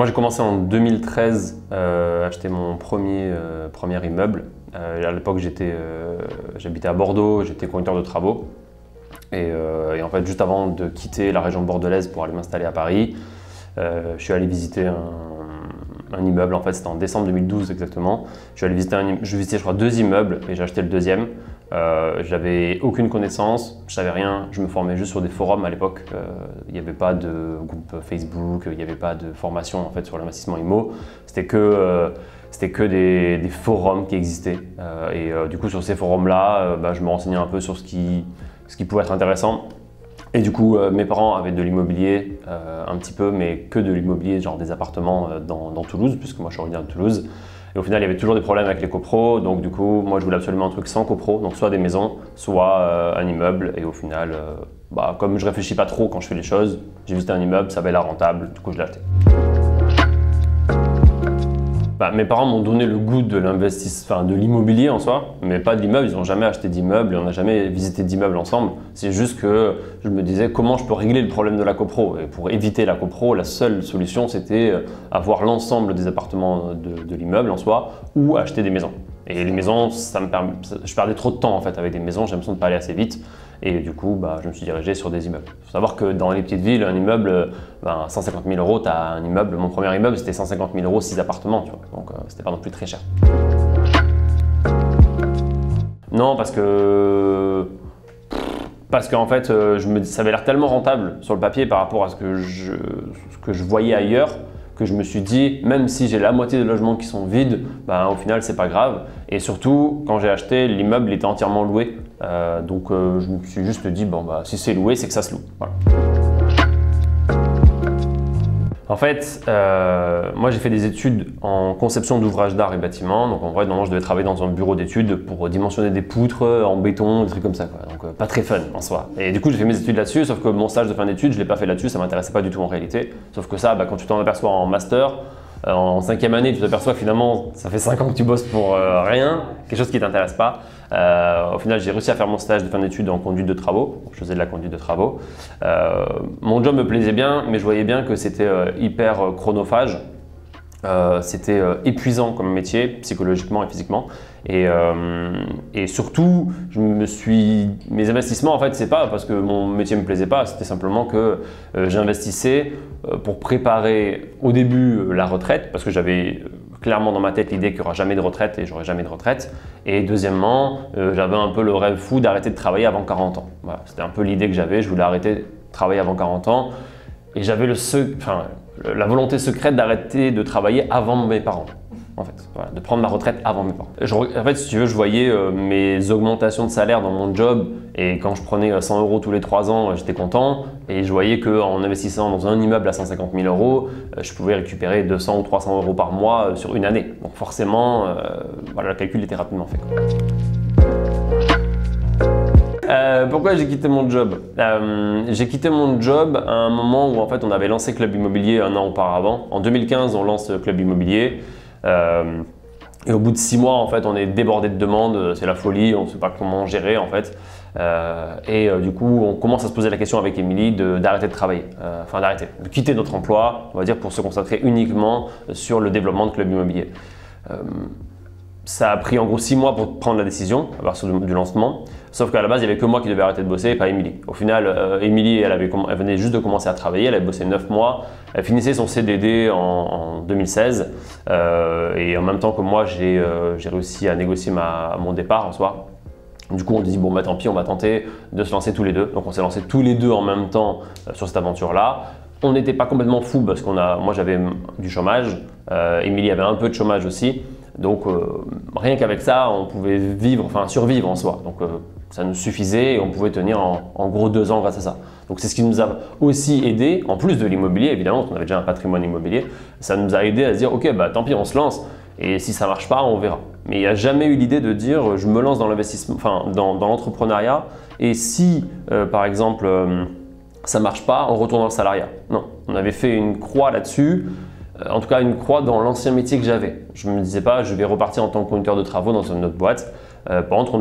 Moi, j'ai commencé en 2013 à acheter mon premier immeuble. À l'époque, j'habitais à Bordeaux, j'étais conducteur de travaux. Et en fait, juste avant de quitter la région bordelaise pour aller m'installer à Paris, je suis allé visiter un immeuble. En fait, c'était en décembre 2012 exactement. Je visitais, je crois, 2 immeubles et j'ai acheté le deuxième. J'avais aucune connaissance, je savais rien, je me formais juste sur des forums à l'époque. Il n'y avait pas de groupe Facebook, il n'y avait pas de formation en fait sur l'investissement IMO. C'était que des forums qui existaient. Du coup, sur ces forums-là, je me renseignais un peu sur ce qui pouvait être intéressant. Et du coup, mes parents avaient de l'immobilier un petit peu, mais que de l'immobilier, genre des appartements dans Toulouse, puisque moi je suis originaire de Toulouse. Et au final, il y avait toujours des problèmes avec les copros, donc du coup, moi je voulais absolument un truc sans copro, donc soit des maisons, soit un immeuble. Et au final, comme je réfléchis pas trop quand je fais les choses, j'ai visité un immeuble, ça avait l'air rentable, du coup je l'ai acheté. Mes parents m'ont donné le goût de l'investissement, de l'immobilier en soi, mais pas de l'immeuble. Ils n'ont jamais acheté d'immeuble et on n'a jamais visité d'immeuble ensemble. C'est juste que je me disais comment je peux régler le problème de la copro. Et pour éviter la copro, la seule solution c'était avoir l'ensemble des appartements de l'immeuble en soi ou acheter des maisons. Et les maisons, je perdais trop de temps en fait avec des maisons, j'ai l'impression de pas aller assez vite. Et du coup, je me suis dirigé sur des immeubles. Il faut savoir que dans les petites villes, un immeuble, 150 000 €, tu as un immeuble. Mon premier immeuble, c'était 150 000 €, 6 appartements, tu vois. Donc, c'était pas non plus très cher. Non, parce qu'en fait, ça avait l'air tellement rentable sur le papier par rapport à ce que je voyais ailleurs, que je me suis dit, même si j'ai la moitié des logements qui sont vides, au final, c'est pas grave. Et surtout, quand j'ai acheté, l'immeuble était entièrement loué. Donc je me suis juste dit, si c'est loué, c'est que ça se loue. Voilà. En fait, moi j'ai fait des études en conception d'ouvrages d'art et bâtiments. Donc en vrai, normalement, je devais travailler dans un bureau d'études pour dimensionner des poutres en béton, des trucs comme ça, quoi. Donc pas très fun en soi. Et du coup, j'ai fait mes études là-dessus, sauf que mon stage de fin d'études, je ne l'ai pas fait là-dessus, ça ne m'intéressait pas du tout en réalité. Sauf que ça, quand tu t'en aperçois en master, en 5e année, tu t'aperçois que finalement, ça fait 5 ans que tu bosses pour rien, quelque chose qui ne t'intéresse pas. Au final, j'ai réussi à faire mon stage de fin d'études en conduite de travaux. Je faisais de la conduite de travaux. Mon job me plaisait bien, mais je voyais bien que c'était hyper chronophage. C'était épuisant comme métier, psychologiquement et physiquement. Et surtout, mes investissements, en fait, c'est pas parce que mon métier me plaisait pas, c'était simplement que j'investissais pour préparer au début la retraite, parce que j'avais clairement dans ma tête l'idée qu'il n'y aura jamais de retraite et j'aurai jamais de retraite. Et deuxièmement, j'avais un peu le rêve fou d'arrêter de travailler avant 40 ans. Voilà, c'était un peu l'idée que j'avais, je voulais arrêter de travailler avant 40 ans. Et j'avais la volonté secrète d'arrêter de travailler avant mes parents. En fait, voilà, de prendre ma retraite avant mes parents. En fait, si tu veux, je voyais mes augmentations de salaire dans mon job et quand je prenais 100 € tous les 3 ans, j'étais content. Et je voyais qu'en investissant dans un immeuble à 150 000 €, je pouvais récupérer 200 ou 300 € par mois sur une année. Donc forcément, le calcul était rapidement fait, quoi. Pourquoi j'ai quitté mon job? J'ai quitté mon job à un moment où en fait on avait lancé Club Immobilier un an auparavant. En 2015, on lance Club Immobilier. Et au bout de 6 mois, en fait, on est débordé de demandes, c'est la folie, on ne sait pas comment gérer en fait. Du coup, on commence à se poser la question avec Émilie d'arrêter de travailler, de quitter notre emploi, on va dire, pour se concentrer uniquement sur le développement de Club Immobilier. Ça a pris en gros 6 mois pour prendre la décision à partir du lancement. Sauf qu'à la base, il n'y avait que moi qui devais arrêter de bosser et pas Émilie. Au final, Émilie, elle venait juste de commencer à travailler, elle avait bossé 9 mois. Elle finissait son CDD en 2016. Et en même temps que moi, j'ai réussi à négocier mon départ en soi. Du coup, on dit tant pis, on va tenter de se lancer tous les deux. Donc on s'est lancés tous les deux en même temps sur cette aventure-là. On n'était pas complètement fous parce moi j'avais du chômage, Émilie avait un peu de chômage aussi. Donc rien qu'avec ça, on pouvait survivre en soi. Donc ça nous suffisait et on pouvait tenir en gros 2 ans grâce à ça. Donc c'est ce qui nous a aussi aidé, en plus de l'immobilier évidemment, parce qu'on avait déjà un patrimoine immobilier, ça nous a aidé à se dire ok, tant pis, on se lance et si ça marche pas, on verra. Mais il n'y a jamais eu l'idée de dire je me lance dans l'investissement, dans l'entrepreneuriat et si par exemple ça marche pas, on retourne dans le salariat. Non, on avait fait une croix là-dessus. En tout cas, une croix dans l'ancien métier que j'avais. Je ne me disais pas, je vais repartir en tant que conducteur de travaux dans une autre boîte. Par contre,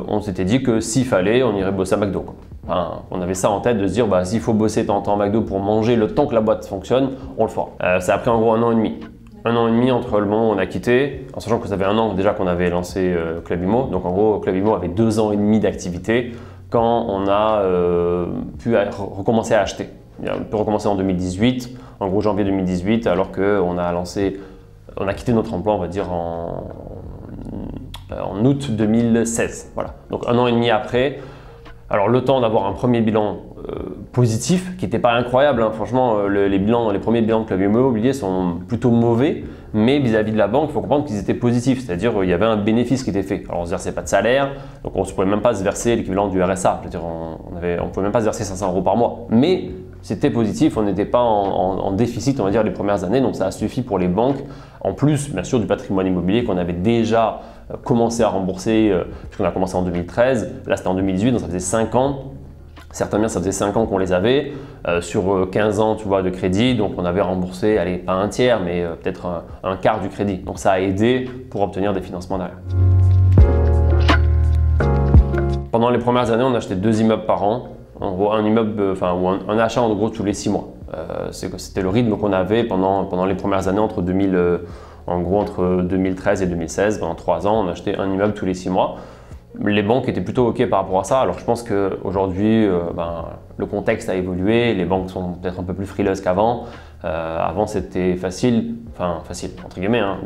on s'était dit que s'il fallait, on irait bosser à McDo, quoi. Enfin, on avait ça en tête de se dire, bah, s'il faut bosser tant en McDo pour manger le temps que la boîte fonctionne, on le fera. Ça a pris en gros 1 an et demi. 1 an et demi entre le moment où on a quitté, en sachant que ça fait 1 an déjà qu'on avait lancé Club Immo. Donc en gros, Club Immo avait 2 ans et demi d'activité quand on a pu recommencer à acheter. On peut recommencer en 2018, en gros janvier 2018, alors qu'on a quitté notre emploi, on va dire, en août 2016. Voilà. Donc 1 an et demi après, alors le temps d'avoir un premier bilan positif, qui n'était pas incroyable, hein. Franchement, les premiers bilans de Club Immobilier sont plutôt mauvais, mais vis-à-vis de la banque, il faut comprendre qu'ils étaient positifs, c'est-à-dire il y avait un bénéfice qui était fait. Alors on se versait pas de salaire, donc on ne pouvait même pas se verser l'équivalent du RSA, je veux dire, on ne pouvait même pas se verser 500 € par mois, mais c'était positif, on n'était pas en déficit, on va dire, les premières années, donc ça a suffi pour les banques, en plus bien sûr du patrimoine immobilier qu'on avait déjà commencé à rembourser, puisqu'on a commencé en 2013, là c'était en 2018, donc ça faisait 5 ans. Certains biens, ça faisait 5 ans qu'on les avait, sur 15 ans tu vois, de crédit, donc on avait remboursé, allez, pas un tiers, mais peut-être un quart du crédit. Donc ça a aidé pour obtenir des financements derrière. Pendant les premières années, on achetait 2 immeubles par an, en gros un immeuble, ou un achat en gros tous les 6 mois. C'était le rythme qu'on avait pendant les premières années entre 2013 et 2016, pendant 3 ans, on achetait un immeuble tous les 6 mois. Les banques étaient plutôt OK par rapport à ça. Alors je pense qu'aujourd'hui, le contexte a évolué, les banques sont peut-être un peu plus frileuses qu'avant. Avant c'était facile entre guillemets, hein,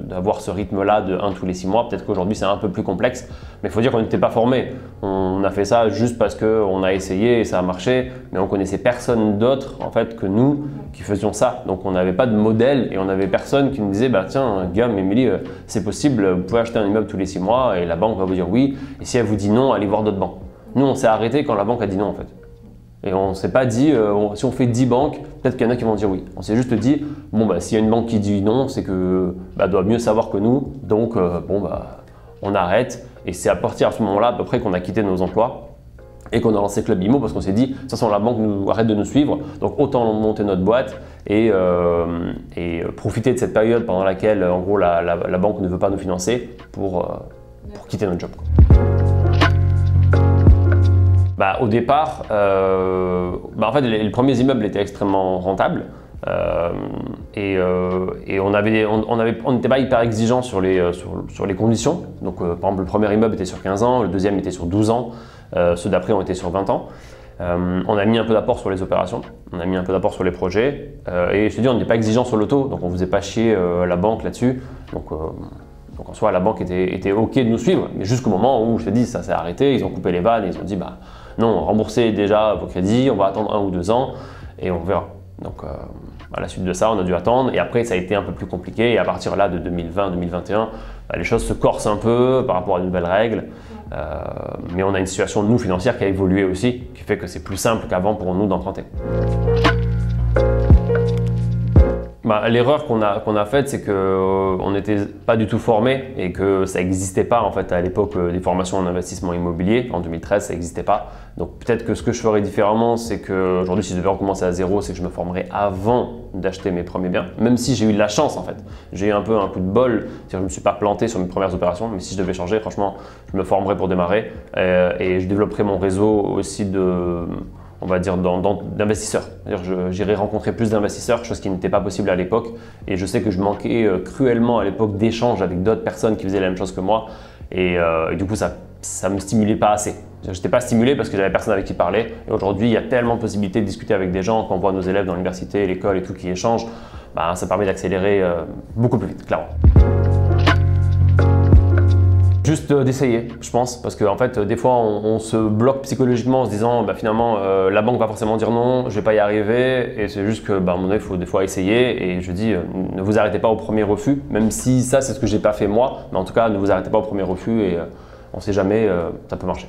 d'avoir ce rythme-là de 1 tous les 6 mois. Peut-être qu'aujourd'hui c'est un peu plus complexe, mais il faut dire qu'on n'était pas formé. On a fait ça juste parce qu'on a essayé et ça a marché, mais on connaissait personne d'autre en fait que nous qui faisions ça. Donc on n'avait pas de modèle et on n'avait personne qui nous disait bah tiens Guillaume, Émilie, c'est possible, vous pouvez acheter un immeuble tous les 6 mois et la banque va vous dire oui. Et si elle vous dit non, allez voir d'autres banques. Nous on s'est arrêté quand la banque a dit non en fait. Et on ne s'est pas dit, si on fait 10 banques, peut-être qu'il y en a qui vont dire oui. On s'est juste dit, bon, bah, s'il y a une banque qui dit non, c'est que doit mieux savoir que nous, donc on arrête. Et c'est à partir de ce moment-là, à peu près, qu'on a quitté nos emplois et qu'on a lancé Club Immo parce qu'on s'est dit, de toute façon, la banque arrête de nous suivre, donc autant monter notre boîte et profiter de cette période pendant laquelle, en gros, la banque ne veut pas nous financer pour quitter notre job, quoi. Au départ, en fait, les premiers immeubles étaient extrêmement rentables et on n'était pas hyper exigeant sur les conditions. Donc, par exemple, le premier immeuble était sur 15 ans, le deuxième était sur 12 ans, ceux d'après ont été sur 20 ans. On a mis un peu d'apport sur les opérations, on a mis un peu d'apport sur les projets et je te dis, on n'était pas exigeant sur le taux, donc on ne faisait pas chier la banque là-dessus. Donc en soi, la banque était OK de nous suivre, mais jusqu'au moment où je te dis, ça s'est arrêté, ils ont coupé les vannes et ils ont dit non, remboursez déjà vos crédits, on va attendre 1 ou 2 ans et on verra. Donc à la suite de ça, on a dû attendre et après ça a été un peu plus compliqué et à partir là de 2020-2021, les choses se corsent un peu par rapport à de nouvelles règles. Mais on a une situation nous financière qui a évolué aussi, qui fait que c'est plus simple qu'avant pour nous d'emprunter. L'erreur qu'on a faite, c'est qu'on n'était pas du tout formé et que ça n'existait pas en fait à l'époque des formations en investissement immobilier. En 2013, ça n'existait pas. Donc peut-être que ce que je ferais différemment, c'est qu'aujourd'hui, si je devais recommencer à zéro, c'est que je me formerais avant d'acheter mes premiers biens. Même si j'ai eu de la chance en fait. J'ai eu un peu un coup de bol, c'est-à-dire que je ne me suis pas planté sur mes premières opérations. Mais si je devais changer, franchement, je me formerais pour démarrer et je développerais mon réseau aussi on va dire d'investisseurs. J'irai rencontrer plus d'investisseurs, chose qui n'était pas possible à l'époque. Et je sais que je manquais cruellement à l'époque d'échanges avec d'autres personnes qui faisaient la même chose que moi. Et du coup, ça ne me stimulait pas assez. Je n'étais pas stimulé parce que j'avais personne avec qui parler. Et aujourd'hui, il y a tellement de possibilités de discuter avec des gens. Quand on voit nos élèves dans l'université, l'école et tout qui échangent, ça permet d'accélérer beaucoup plus vite, clairement. Juste d'essayer, je pense, parce qu'en fait, des fois, on se bloque psychologiquement en se disant finalement, la banque va forcément dire non, je ne vais pas y arriver. Et c'est juste que, à un moment donné, il faut des fois essayer. Et je dis, ne vous arrêtez pas au premier refus, même si ça, c'est ce que je n'ai pas fait moi. Mais en tout cas, ne vous arrêtez pas au premier refus et on ne sait jamais, ça peut marcher.